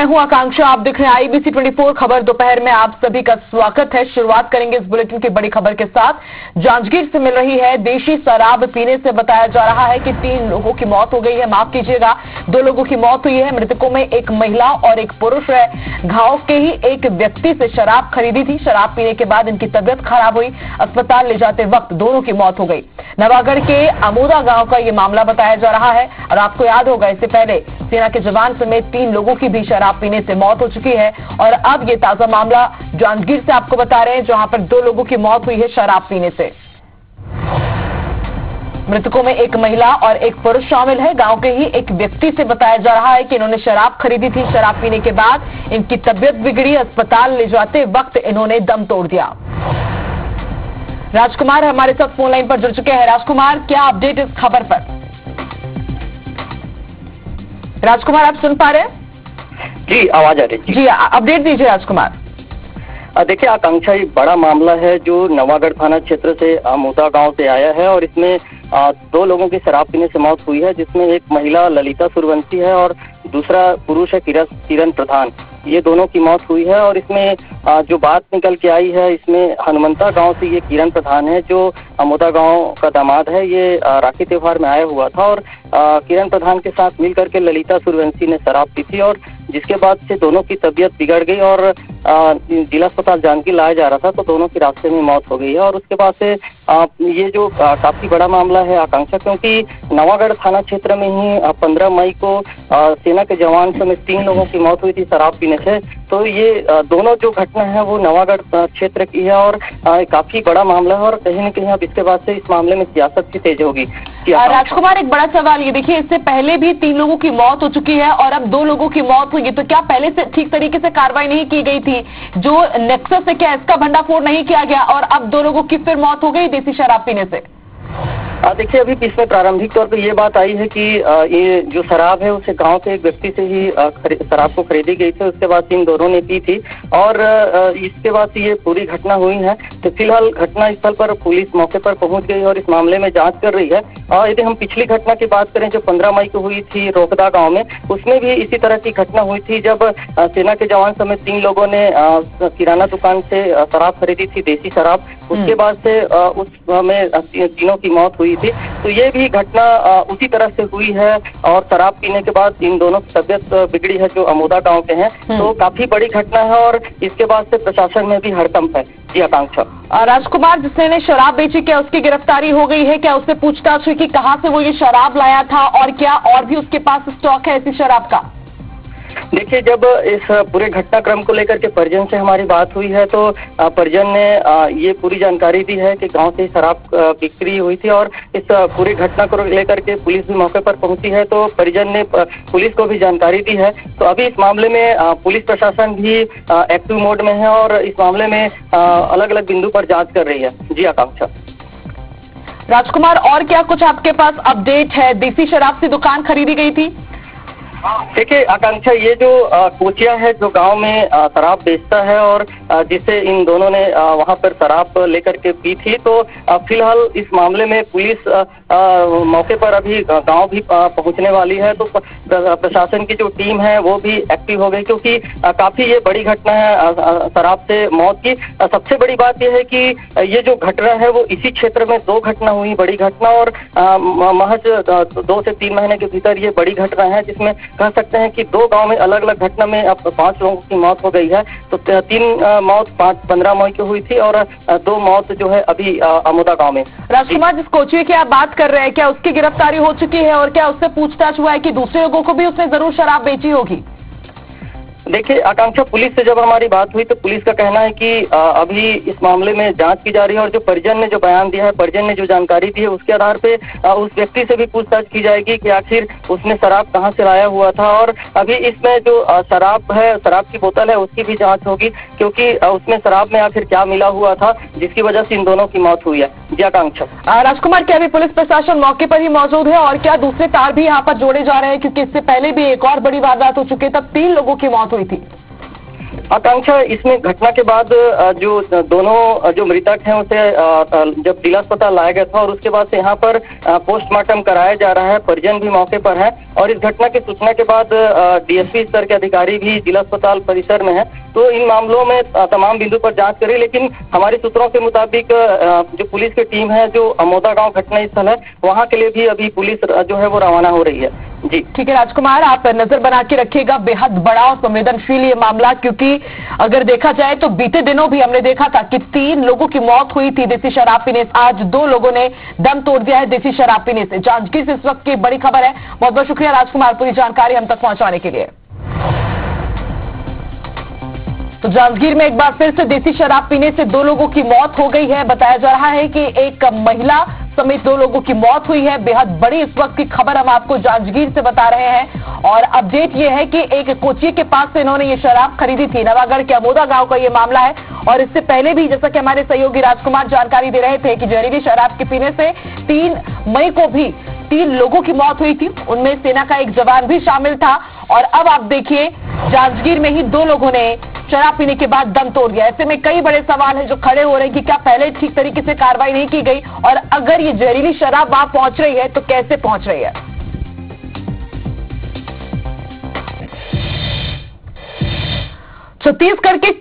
मैं हूं आकांक्षा, आप देख रहे हैं IBC 24 खबर दोपहर में। आप सभी का स्वागत है। शुरुआत करेंगे इस बुलेटिन की बड़ी खबर के साथ। जांजगीर से मिल रही है देशी शराब पीने से बताया जा रहा है कि 3 लोगों की मौत हो गई है। माफ कीजिएगा, 2 लोगों की मौत हुई है। मृतकों में एक महिला और एक पुरुष है। गांव के ही एक व्यक्ति से शराब खरीदी थी। शराब पीने के बाद इनकी तबियत खराब हुई। अस्पताल ले जाते वक्त दोनों की मौत हो गई। नवागढ़ के अमोदा गांव का यह मामला बताया जा रहा है। और आपको याद होगा, इससे पहले सेना के जवान समेत 3 लोगों की भी शराब पीने से मौत हो चुकी है। और अब ये ताजा मामला जांजगीर से आपको बता रहे हैं, जहां पर 2 लोगों की मौत हुई है शराब पीने से। मृतकों में एक महिला और एक पुरुष शामिल है। गांव के ही एक व्यक्ति से बताया जा रहा है कि इन्होंने शराब खरीदी थी। शराब पीने के बाद इनकी तबियत बिगड़ी। अस्पताल ले जाते वक्त इन्होंने दम तोड़ दिया। राजकुमार हमारे साथ फोन लाइन पर जुड़ चुके हैं। राजकुमार, क्या अपडेट इस खबर पर? राजकुमार, आप सुन पा रहे हैं? जी, आवाज आ रही है। जी, अपडेट दीजिए राजकुमार। देखिए आकांक्षा, एक बड़ा मामला है जो नवागढ़ थाना क्षेत्र से अमोदा गांव से आया है और इसमें 2 लोगों की शराब पीने से मौत हुई है, जिसमें एक महिला ललिता सूर्यवंशी है और दूसरा पुरुष है किरण प्रधान। ये दोनों की मौत हुई है। और इसमें जो बात निकल के आई है, इसमें हनुमंता गांव से ये किरण प्रधान है जो अमोदा गांव का दामाद है। ये राखी त्योहार में आया हुआ था और किरण प्रधान के साथ मिलकर के ललिता सूर्यवंशी ने शराब पी थी और जिसके बाद से दोनों की तबीयत बिगड़ गई और जिला अस्पताल जांजगीर लाया जा रहा था तो दोनों की रास्ते में मौत हो गई है। और उसके बाद से ये जो काफी बड़ा मामला है आकांक्षा, क्योंकि नवागढ़ थाना क्षेत्र में ही 15 मई को सेना के जवान समेत 3 लोगों की मौत हुई थी शराब पीने से। तो ये दोनों जो घटना है वो नवागढ़ क्षेत्र की है और काफी बड़ा मामला है और कहीं न कहीं अब इसके बाद से इस मामले में सियासत भी तेज होगी। राजकुमार, एक बड़ा सवाल ये देखिए, इससे पहले भी 3 लोगों की मौत हो चुकी है और अब 2 लोगों की मौत हुई, तो क्या पहले से ठीक तरीके से कार्रवाई नहीं की गई थी? जो नेक्सस है, क्या इसका भंडाफोड़ नहीं किया गया और अब 2 लोगों की फिर मौत हो गई देसी शराब पीने से? देखिए, अभी इसमें प्रारंभिक तौर पर ये बात आई है कि ये जो शराब है उसे गांव के एक व्यक्ति से ही शराब को खरीदी गई थी। उसके बाद इन दोनों ने पी थी और इसके बाद ये पूरी घटना हुई है। तो फिलहाल घटना स्थल पर पुलिस मौके पर पहुंच गई और इस मामले में जांच कर रही है। और यदि हम पिछली घटना की बात करें जो 15 मई को हुई थी रोकदा गाँव में, उसमें भी इसी तरह की घटना हुई थी जब सेना के जवान समेत 3 लोगों ने किराना दुकान से शराब खरीदी थी, देसी शराब। उसके बाद से उस में तीनों की मौत हुई थी। तो ये भी घटना उसी तरह से हुई है और शराब पीने के बाद इन दोनों की तबियत बिगड़ी है जो अमोदा गांव के हैं। तो काफी बड़ी घटना है और इसके बाद से प्रशासन में भी हड़कंप है। जी आकांक्षा। राजकुमार, जिसने शराब बेची, क्या उसकी गिरफ्तारी हो गई है? क्या उससे पूछताछ हुई कि कहाँ से वो ये शराब लाया था और क्या और भी उसके पास स्टॉक है ऐसी शराब का? देखिए, जब इस पूरे घटनाक्रम को लेकर के परिजन से हमारी बात हुई है तो परिजन ने ये पूरी जानकारी दी है कि गांव से शराब बिक्री हुई थी और इस पूरी घटना को लेकर के पुलिस भी मौके पर पहुंची है। तो परिजन ने पुलिस को भी जानकारी दी है। तो अभी इस मामले में पुलिस प्रशासन भी एक्टिव मोड में है और इस मामले में अलग अलग बिंदु पर जांच कर रही है। जी आकांक्षा। राजकुमार, और क्या कुछ आपके पास अपडेट है? देसी शराब से दुकान खरीदी गई थी? देखिए आकांक्षा, ये जो कोचिया है जो गांव में शराब बेचता है और जिसे इन दोनों ने वहां पर शराब लेकर के पी थी। तो फिलहाल इस मामले में पुलिस मौके पर अभी गांव भी पहुंचने वाली है। तो प्रशासन की जो टीम है वो भी एक्टिव हो गई, क्योंकि काफी ये बड़ी घटना है शराब से मौत की। सबसे बड़ी बात यह है कि ये जो घटना है वो इसी क्षेत्र में 2 घटना हुई, बड़ी घटना, और महज 2 से 3 महीने के भीतर ये बड़ी घटना है जिसमें कह सकते हैं कि 2 गांव में अलग अलग घटना में अब 5 लोगों की मौत हो गई है। तो 3 मौत 15 मई को हुई थी और 2 मौत जो है अभी अमोदा गांव में। राजकुमार, जिस कोचिया की आप बात कर रहे हैं, क्या उसकी गिरफ्तारी हो चुकी है और क्या उससे पूछताछ हुआ है कि दूसरे लोगों को भी उसने जरूर शराब बेची होगी? देखिए आकांक्षा, पुलिस से जब हमारी बात हुई तो पुलिस का कहना है कि अभी इस मामले में जांच की जा रही है और जो परिजन ने जो बयान दिया है, परिजन ने जो जानकारी दी है, उसके आधार पे उस व्यक्ति से भी पूछताछ की जाएगी कि आखिर उसने शराब कहां से लाया हुआ था। और अभी इसमें जो शराब है, शराब की बोतल है, उसकी भी जांच होगी, क्योंकि उसमें शराब में आखिर क्या मिला हुआ था जिसकी वजह से इन दोनों की मौत हुई है। जी आकांक्षा। राजकुमार, क्या अभी पुलिस प्रशासन मौके पर ही मौजूद है और क्या दूसरे तार भी यहाँ पर जोड़े जा रहे हैं? क्योंकि इससे पहले भी एक और बड़ी वारदात हो चुकी है, तब 3 लोगों की मौत हुई थी। आकांक्षा, इसमें घटना के बाद जो दोनों जो मृतक हैं उसे जब जिला अस्पताल लाया गया था और उसके बाद से यहाँ पर पोस्टमार्टम कराया जा रहा है। परिजन भी मौके पर है और इस घटना की सूचना के बाद डीएसपी स्तर के अधिकारी भी जिला अस्पताल परिसर में है। तो इन मामलों में तमाम बिंदु पर जांच करें, लेकिन हमारे सूत्रों के मुताबिक जो पुलिस की टीम है जो अमोदा गांव घटना स्थल है वहां के लिए भी अभी पुलिस जो है वो रवाना हो रही है। जी ठीक है राजकुमार, आप नजर बना के रखिएगा। बेहद बड़ा और संवेदनशील ये मामला, क्योंकि अगर देखा जाए तो बीते दिनों भी हमने देखा था कि 3 लोगों की मौत हुई थी देसी शराब पीने से। आज 2 लोगों ने दम तोड़ दिया है देसी शराब पीने से। जांजगीर से इस वक्त की बड़ी खबर है। बहुत बहुत शुक्रिया राजकुमार पूरी जानकारी हम तक पहुंचाने के लिए। तो जांजगीर में एक बार फिर से देसी शराब पीने से 2 लोगों की मौत हो गई है। बताया जा रहा है कि एक महिला समेत 2 लोगों की मौत हुई है। बेहद बड़ी इस वक्त की खबर हम आपको जांजगीर से बता रहे हैं और अपडेट ये है कि एक कोचिए के पास से इन्होंने ये शराब खरीदी थी। नवागढ़ के अमोदा गांव का ये मामला है और इससे पहले भी जैसा कि हमारे सहयोगी राजकुमार जानकारी दे रहे थे कि जहरीली शराब के पीने से 3 मई को भी 3 लोगों की मौत हुई थी। उनमें सेना का एक जवान भी शामिल था और अब आप देखिए जांजगीर में ही 2 लोगों ने शराब पीने के बाद दम तोड़ दिया। ऐसे में कई बड़े सवाल हैं जो खड़े हो रहे हैं कि क्या पहले ठीक तरीके से कार्रवाई नहीं की गई और अगर ये जहरीली शराब वहां पहुंच रही है तो कैसे पहुंच रही है। छत्तीसगढ़ के